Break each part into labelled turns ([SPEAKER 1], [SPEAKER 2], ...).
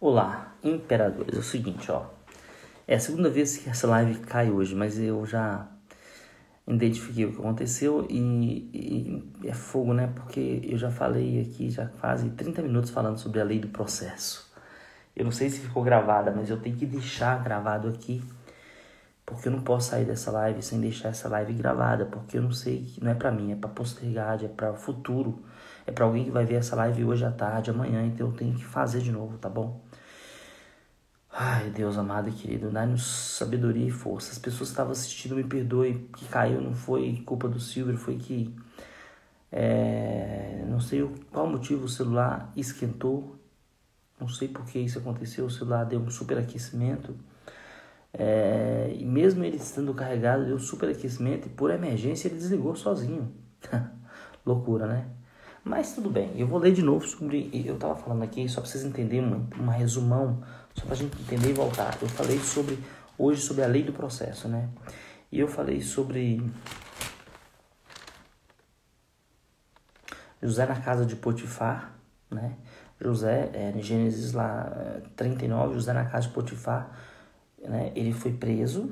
[SPEAKER 1] Olá, imperadores. É o seguinte, ó. É a segunda vez que essa live cai hoje, mas eu já identifiquei o que aconteceu e é fogo, né? Porque eu já falei aqui, já quase 30 minutos falando sobre a lei do processo. Eu não sei se ficou gravada, mas eu tenho que deixar gravado aqui, porque eu não posso sair dessa live sem deixar essa live gravada, porque eu não sei, que não é pra mim, é pra posteridade, é pra futuro, é pra alguém que vai ver essa live hoje à tarde, amanhã, então eu tenho que fazer de novo, tá bom? Ai, Deus amado e querido, dai-nos sabedoria e força. As pessoas que estavam assistindo, me perdoe, que caiu, não foi culpa do Silver, foi que não sei qual motivo o celular esquentou, não sei por que isso aconteceu, o celular deu um superaquecimento, e mesmo ele estando carregado, deu um superaquecimento e por emergência ele desligou sozinho. Loucura, né? Mas tudo bem, eu vou ler de novo sobre... Eu tava falando aqui, só pra vocês entenderem uma resumão, só pra gente entender e voltar. Eu falei hoje sobre a lei do processo, né? E eu falei sobre José na casa de Potifar, né? José, em Gênesis lá 39, José na casa de Potifar, né? Ele foi preso,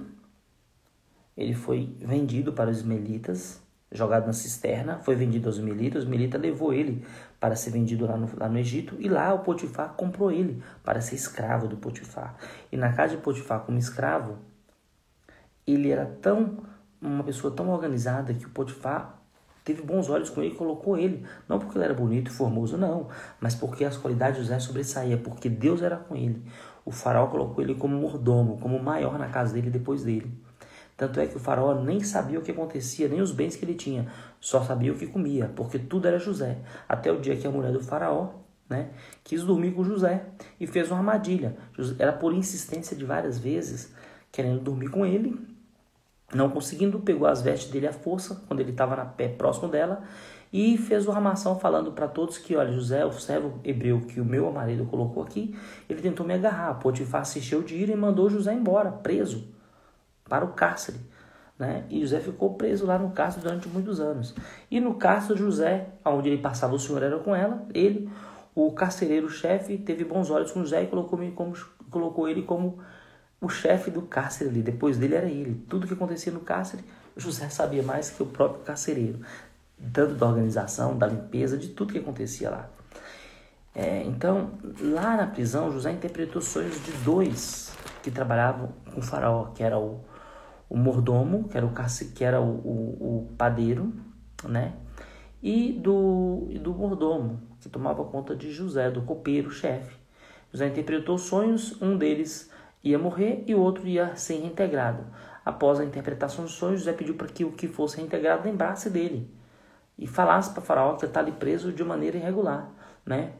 [SPEAKER 1] ele foi vendido para os ismaelitas, jogado na cisterna, foi vendido aos ismaelitas, os ismaelitas levou ele para ser vendido lá no Egito, e lá o Potifar comprou ele para ser escravo do Potifar. E na casa de Potifar como escravo, ele era uma pessoa tão organizada que o Potifar teve bons olhos com ele e colocou ele, não porque ele era bonito e formoso, não, mas porque as qualidades de José sobressaíam, porque Deus era com ele. O faraó colocou ele como mordomo, como maior na casa dele depois dele. Tanto é que o faraó nem sabia o que acontecia, nem os bens que ele tinha, só sabia o que comia, porque tudo era José. Até o dia que a mulher do faraó, né, quis dormir com José e fez uma armadilha. Ela, por insistência de várias vezes, querendo dormir com ele, não conseguindo, pegou as vestes dele à força, quando ele estava próximo dela, e fez uma armação falando para todos que, olha, José, o servo hebreu que o meu marido colocou aqui, ele tentou me agarrar. Potifar se encheu de ira e mandou José embora, preso, para o cárcere, né? E José ficou preso lá no cárcere durante muitos anos. E no cárcere, José, onde ele passava, o Senhor era com ela, ele, o carcereiro-chefe, teve bons olhos com José e colocou ele como o chefe do cárcere ali. Depois dele era ele. Tudo que acontecia no cárcere, José sabia mais que o próprio carcereiro, tanto da organização, da limpeza, de tudo que acontecia lá. Então, lá na prisão, José interpretou sonhos de dois que trabalhavam com o faraó, que era o mordomo, que era o padeiro, né? E do mordomo, que tomava conta de José, do copeiro, chefe. José interpretou sonhos, um deles ia morrer e o outro ia ser reintegrado. Após a interpretação dos sonhos, José pediu para que o que fosse reintegrado lembrasse dele e falasse para o faraó que ele estava ali preso de maneira irregular, né?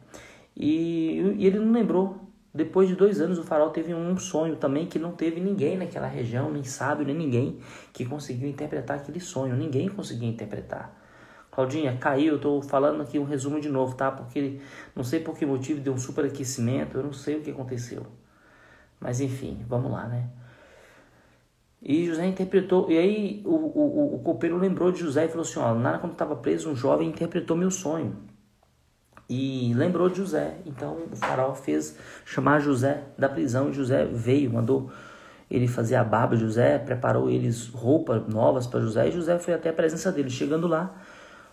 [SPEAKER 1] E ele não lembrou. Depois de 2 anos, o faraó teve um sonho também que não teve ninguém naquela região, nem sábio, nem ninguém que conseguiu interpretar aquele sonho. Ninguém conseguia interpretar. Claudinha, caiu, eu estou falando aqui um resumo de novo, tá? Porque não sei por que motivo deu um superaquecimento, eu não sei o que aconteceu. Mas enfim, vamos lá, né? E José interpretou, e aí o copeiro lembrou de José e falou assim, ó, quando estava preso, um jovem interpretou meu sonho. E lembrou de José. Então o faraó fez chamar José da prisão e José veio, mandou ele fazer a barba de José, preparou eles roupas novas para José e José foi até a presença dele. Chegando lá,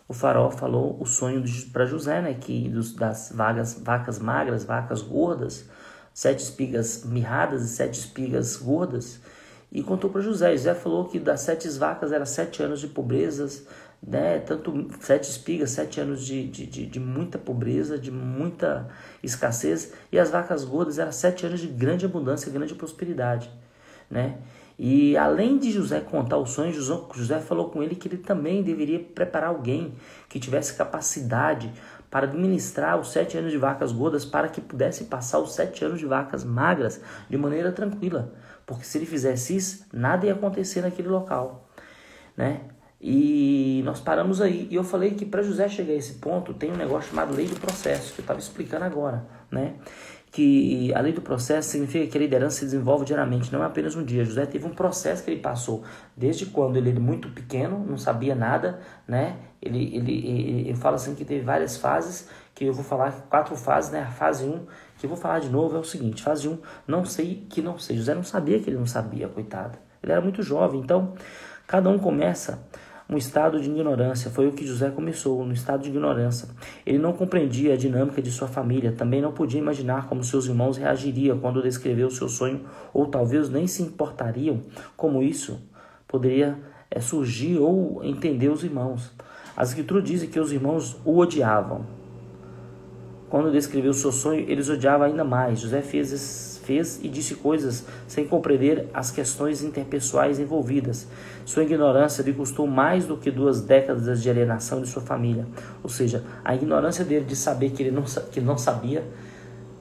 [SPEAKER 1] o faraó falou o sonho para José, né, que das vacas magras, vacas gordas, 7 espigas mirradas e 7 espigas gordas, e contou para José. José falou que das 7 vacas era 7 anos de pobrezas, né? Tanto 7 espigas, 7 anos de muita pobreza, de muita escassez, e as vacas gordas eram 7 anos de grande abundância, grande prosperidade, né? E além de José contar o sonho, José falou com ele que ele também deveria preparar alguém que tivesse capacidade para administrar os 7 anos de vacas gordas, para que pudesse passar os 7 anos de vacas magras de maneira tranquila, porque se ele fizesse isso, nada ia acontecer naquele local, né? E nós paramos aí, e eu falei que para José chegar a esse ponto, tem um negócio chamado lei do processo, que eu estava explicando agora, né? que a lei do processo significa que a liderança se desenvolve diariamente, não é apenas um dia. José teve um processo que ele passou desde quando ele era muito pequeno, não sabia nada, né? Ele fala assim que teve várias fases, que eu vou falar 4 fases, né? A fase 1, que eu vou falar de novo, é o seguinte: fase 1, não sei que não sei. José não sabia que ele não sabia, coitado. Ele era muito jovem, então cada um começa um estado de ignorância. Foi o que José começou, no estado de ignorância. Ele não compreendia a dinâmica de sua família, também não podia imaginar como seus irmãos reagiriam quando descreveu o seu sonho, ou talvez nem se importariam como isso poderia surgir ou entender os irmãos. As escrituras dizem que os irmãos o odiavam. Quando descreveu o seu sonho, eles odiavam ainda mais. José fez e disse coisas sem compreender as questões interpessoais envolvidas. Sua ignorância lhe custou mais do que 2 décadas de alienação de sua família. Ou seja, a ignorância dele de saber que ele não sabia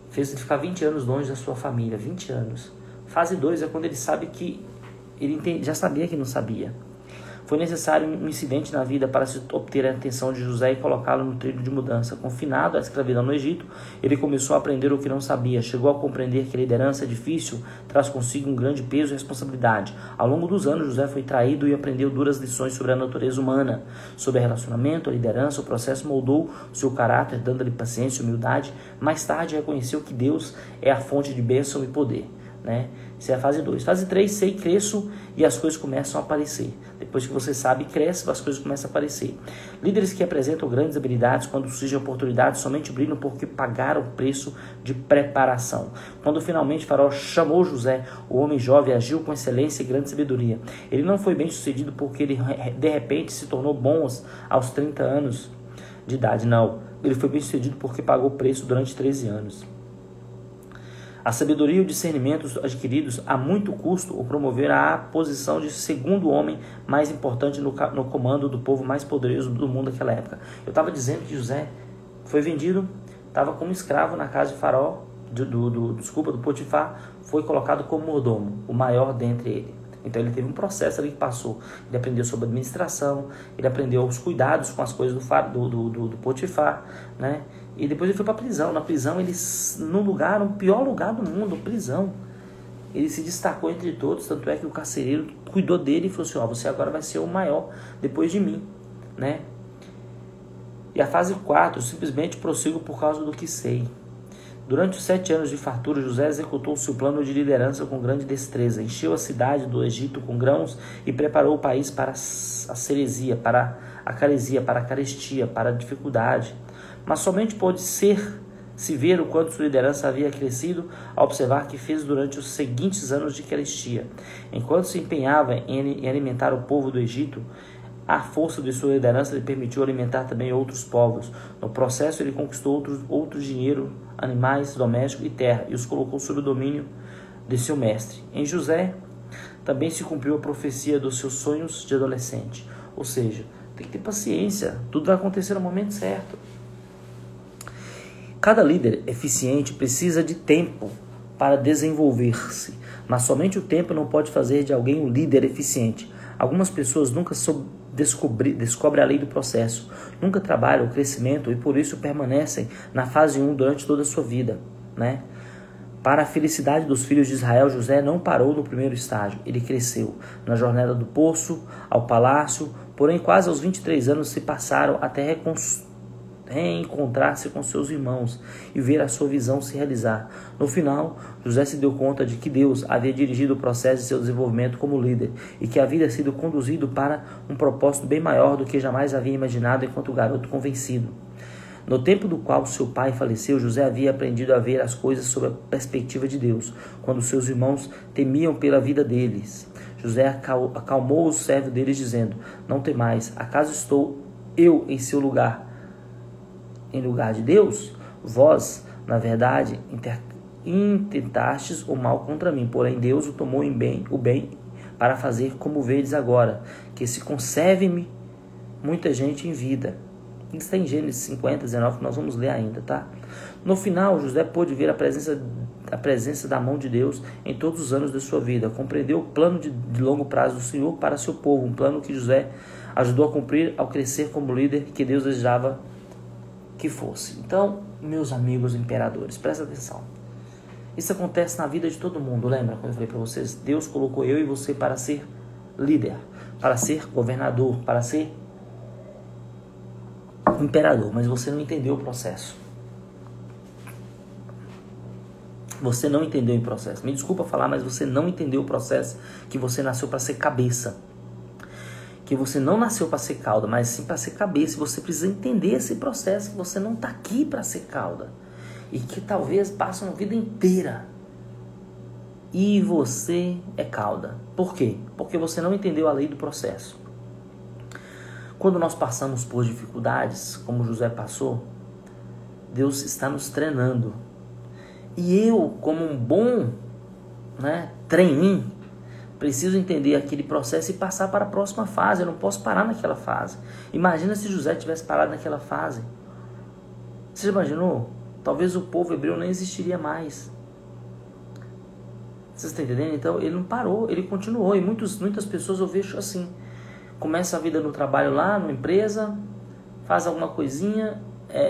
[SPEAKER 1] fez ele ficar 20 anos longe da sua família. 20 anos. Fase 2 é quando ele sabe que ele já sabia que não sabia. Foi necessário um incidente na vida para se obter a atenção de José e colocá-lo no trilho de mudança. Confinado à escravidão no Egito, ele começou a aprender o que não sabia. Chegou a compreender que a liderança difícil traz consigo um grande peso e responsabilidade. Ao longo dos anos, José foi traído e aprendeu duras lições sobre a natureza humana. Sobre relacionamento, a liderança, o processo moldou seu caráter, dando-lhe paciência e humildade. Mais tarde, reconheceu que Deus é a fonte de bênção e poder. Né? Isso é a fase 2. Fase 3, sei, cresço e as coisas começam a aparecer. Depois que você sabe e cresce, as coisas começam a aparecer. Líderes que apresentam grandes habilidades quando surgem oportunidades somente brilham porque pagaram o preço de preparação. Quando finalmente Faraó chamou José, o homem jovem agiu com excelência e grande sabedoria. Ele não foi bem sucedido porque ele de repente se tornou bom aos 30 anos de idade. Não, ele foi bem sucedido porque pagou o preço durante 13 anos. A sabedoria e o discernimento adquiridos a muito custo o promoveram à posição de segundo homem mais importante no comando do povo mais poderoso do mundo naquela época. Eu estava dizendo que José foi vendido, estava como escravo na casa de Faraó, do Potifar, foi colocado como mordomo, o maior dentre ele. Então ele teve um processo ali que passou. Ele aprendeu sobre administração, ele aprendeu os cuidados com as coisas do Potifar, né? E depois ele foi para a prisão. Na prisão, ele, no pior lugar do mundo, prisão. Ele se destacou entre todos, tanto é que o carcereiro cuidou dele e falou assim: você agora vai ser o maior depois de mim, né? E a fase 4, simplesmente prossigo por causa do que sei. Durante os 7 anos de fartura, José executou seu plano de liderança com grande destreza. Encheu a cidade do Egito com grãos e preparou o país para a ceresia, para a caresia, para a carestia, para a dificuldade. Mas somente pôde se ver o quanto sua liderança havia crescido ao observar que fez durante os seguintes anos de carestia. Enquanto se empenhava em alimentar o povo do Egito, a força de sua liderança lhe permitiu alimentar também outros povos. No processo, ele conquistou outros dinheiro, animais domésticos e terra, e os colocou sob o domínio de seu mestre. Em José, também se cumpriu a profecia dos seus sonhos de adolescente. Ou seja, tem que ter paciência, tudo vai acontecer no momento certo. Cada líder eficiente precisa de tempo para desenvolver-se, mas somente o tempo não pode fazer de alguém um líder eficiente. Algumas pessoas nunca descobrem a lei do processo, nunca trabalham o crescimento e por isso permanecem na fase 1 durante toda a sua vida, né? Para a felicidade dos filhos de Israel, José não parou no primeiro estágio, ele cresceu na jornada do poço ao palácio, porém quase aos 23 anos se passaram até reencontrar-se com seus irmãos e ver a sua visão se realizar. No final, José se deu conta de que Deus havia dirigido o processo de seu desenvolvimento como líder e que havia sido conduzido para um propósito bem maior do que jamais havia imaginado enquanto garoto convencido. No tempo do qual seu pai faleceu, José havia aprendido a ver as coisas sob a perspectiva de Deus, quando seus irmãos temiam pela vida deles. José acalmou os servos deles, dizendo: não temais, acaso estou eu em seu lugar? Em lugar de Deus? Vós, na verdade, intentastes o mal contra mim, porém Deus o tomou o bem para fazer como vedes agora, que se conserve-me muita gente em vida. Isso está em Gênesis 50, 19, que nós vamos ler ainda, tá? No final, José pôde ver a presença da mão de Deus em todos os anos de sua vida. Compreendeu o plano de longo prazo do Senhor para seu povo, um plano que José ajudou a cumprir ao crescer como líder que Deus desejava que fosse. Então, meus amigos imperadores, presta atenção. Isso acontece na vida de todo mundo, lembra quando eu falei para vocês? Deus colocou eu e você para ser líder, para ser governador, para ser imperador, mas você não entendeu o processo. Você não entendeu o processo. Me desculpa falar, mas você não entendeu o processo, que você nasceu para ser cabeça. Que você não nasceu para ser cauda, mas sim para ser cabeça. E você precisa entender esse processo, que você não está aqui para ser cauda. E que talvez passe uma vida inteira. E você é cauda. Por quê? Porque você não entendeu a lei do processo. Quando nós passamos por dificuldades, como José passou, Deus está nos treinando. E eu, como um bom trainee, preciso entender aquele processo e passar para a próxima fase. Eu não posso parar naquela fase. Imagina se José tivesse parado naquela fase. Você já imaginou? Talvez o povo hebreu nem existiria mais. Vocês estão entendendo? Então ele não parou, ele continuou. E muitas pessoas eu vejo assim. Começa a vida no trabalho lá, numa empresa, faz alguma coisinha,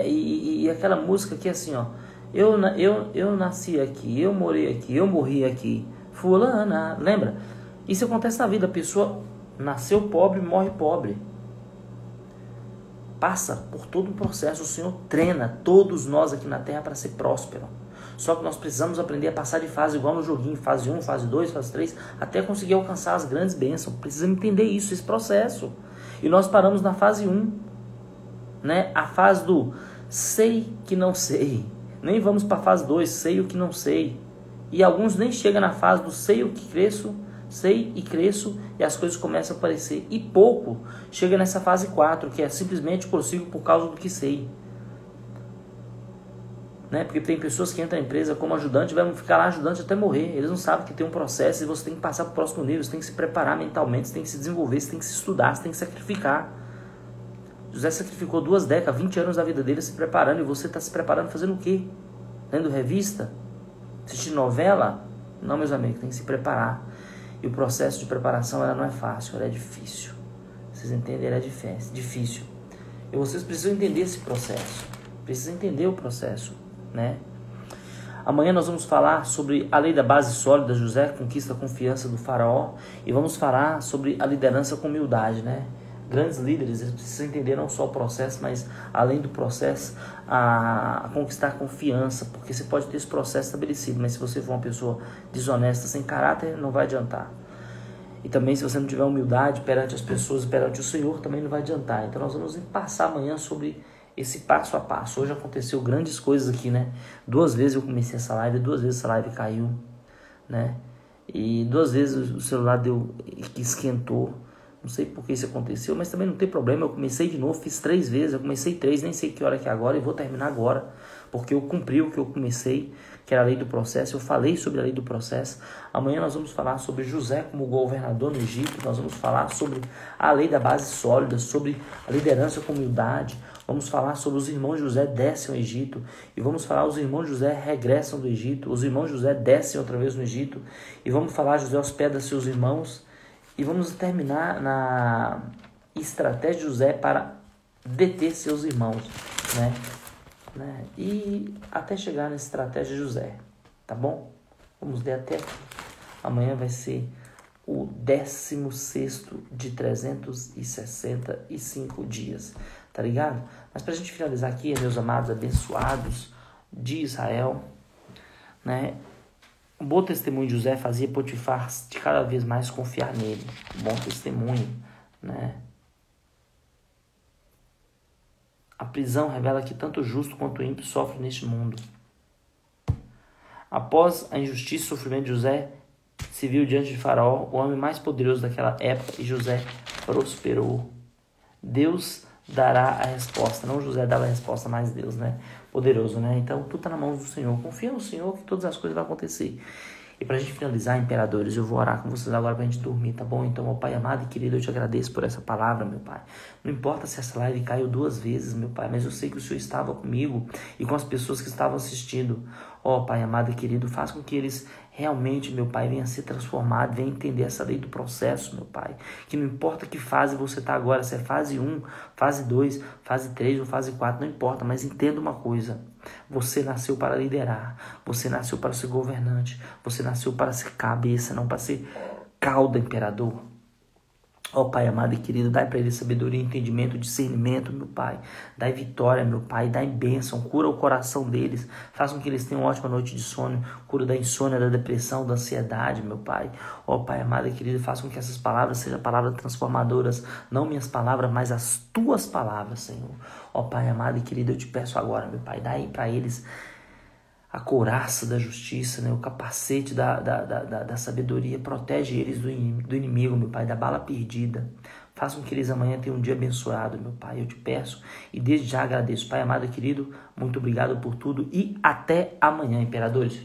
[SPEAKER 1] e aquela música que é assim, ó. Eu nasci aqui, eu morei aqui, eu morri aqui. Fulana, lembra? Isso acontece na vida, a pessoa nasceu pobre, morre pobre. Passa por todo um processo, o Senhor treina todos nós aqui na terra para ser próspero. Só que nós precisamos aprender a passar de fase igual no joguinho, fase 1, fase 2, fase 3, até conseguir alcançar as grandes bênçãos. Precisamos entender isso, esse processo. E nós paramos na fase 1, a fase do sei que não sei. Nem vamos para a fase 2, sei o que não sei. E alguns nem chegam na fase do sei o que cresço, sei e cresço, e as coisas começam a aparecer. E pouco chega nessa fase 4, que é simplesmente prossigo por causa do que sei. Porque tem pessoas que entram na empresa como ajudante, vão ficar lá ajudante até morrer. Eles não sabem que tem um processo e você tem que passar para o próximo nível, você tem que se preparar mentalmente, você tem que se desenvolver, você tem que se estudar, você tem que sacrificar. José sacrificou 2 décadas, 20 anos da vida dele se preparando, e você está se preparando fazendo o quê? Lendo revista? Assistindo novela? Não, meus amigos, tem que se preparar. E o processo de preparação ela não é fácil, ela é difícil. Vocês entendem? Ela é difícil. E vocês precisam entender esse processo. Precisam entender o processo, Amanhã nós vamos falar sobre a lei da base sólida. José conquista a confiança do faraó. E vamos falar sobre a liderança com humildade, Grandes líderes, eles precisam entender não só o processo, mas além do processo, a conquistar a confiança. Porque você pode ter esse processo estabelecido, mas se você for uma pessoa desonesta, sem caráter, não vai adiantar. E também se você não tiver humildade perante as pessoas, perante o Senhor, também não vai adiantar. Então nós vamos passar amanhã sobre esse passo a passo. Hoje aconteceu grandes coisas aqui, 2 vezes eu comecei essa live, 2 vezes essa live caiu, E 2 vezes o celular que esquentou. Não sei por que isso aconteceu, mas também não tem problema. Eu comecei de novo, fiz 3 vezes, eu comecei 3, nem sei que hora que é agora, e vou terminar agora, porque eu cumpri o que eu comecei, que era a lei do processo. Eu falei sobre a lei do processo. Amanhã nós vamos falar sobre José como governador no Egito, nós vamos falar sobre a lei da base sólida, sobre a liderança com humildade, vamos falar sobre os irmãos de José descem ao Egito, e vamos falar os irmãos de José regressam do Egito, os irmãos de José descem outra vez no Egito, e vamos falar José hospeda seus irmãos. E vamos terminar na estratégia de José para deter seus irmãos, E até chegar na estratégia de José, tá bom? Vamos ler até aqui. Amanhã vai ser o 16º de 365 dias, tá ligado? Mas pra gente finalizar aqui, meus amados abençoados de Israel, Um bom testemunho de José fazia Potifar de cada vez mais confiar nele. Um bom testemunho, A prisão revela que tanto o justo quanto o ímpio sofrem neste mundo. Após a injustiça e sofrimento de José, se viu diante de Faraó, o homem mais poderoso daquela época, e José prosperou. Deus dará a resposta. Não José dava a resposta, mas Deus, Poderoso, Então, tudo está na mão do Senhor. Confia no Senhor que todas as coisas vão acontecer. E para a gente finalizar, imperadores, eu vou orar com vocês agora para a gente dormir, tá bom? Então, meu Pai amado e querido, eu te agradeço por essa palavra, meu Pai. Não importa se essa live caiu 2 vezes, meu Pai, mas eu sei que o Senhor estava comigo e com as pessoas que estavam assistindo. Pai amado e querido, faz com que eles realmente, meu Pai, venham a ser transformados, venham entender essa lei do processo, meu Pai. Que não importa que fase você está agora, se é fase 1, fase 2, fase 3 ou fase 4, não importa, mas entenda uma coisa. Você nasceu para liderar, você nasceu para ser governante, você nasceu para ser cabeça, não para ser cauda, imperador. Ó Pai amado e querido, dai para ele sabedoria, entendimento, discernimento, meu Pai. Dai vitória, meu Pai, dai bênção, cura o coração deles, faz com que eles tenham uma ótima noite de sono, cura da insônia, da depressão, da ansiedade, meu Pai. Ó Pai amado e querido, faz com que essas palavras sejam palavras transformadoras, não minhas palavras, mas as tuas palavras, Senhor. Ó Pai amado e querido, eu te peço agora, meu Pai, dai para eles a couraça da justiça, né? O capacete da sabedoria, protege eles do inimigo, meu Pai, da bala perdida. Faça com que eles amanhã tenham um dia abençoado, meu Pai, eu te peço e desde já agradeço. Pai amado e querido, muito obrigado por tudo e até amanhã, imperadores.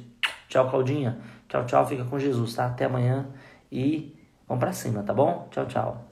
[SPEAKER 1] Tchau, Claudinha. Tchau, tchau, fica com Jesus, tá? Até amanhã e vamos pra cima, tá bom? Tchau, tchau.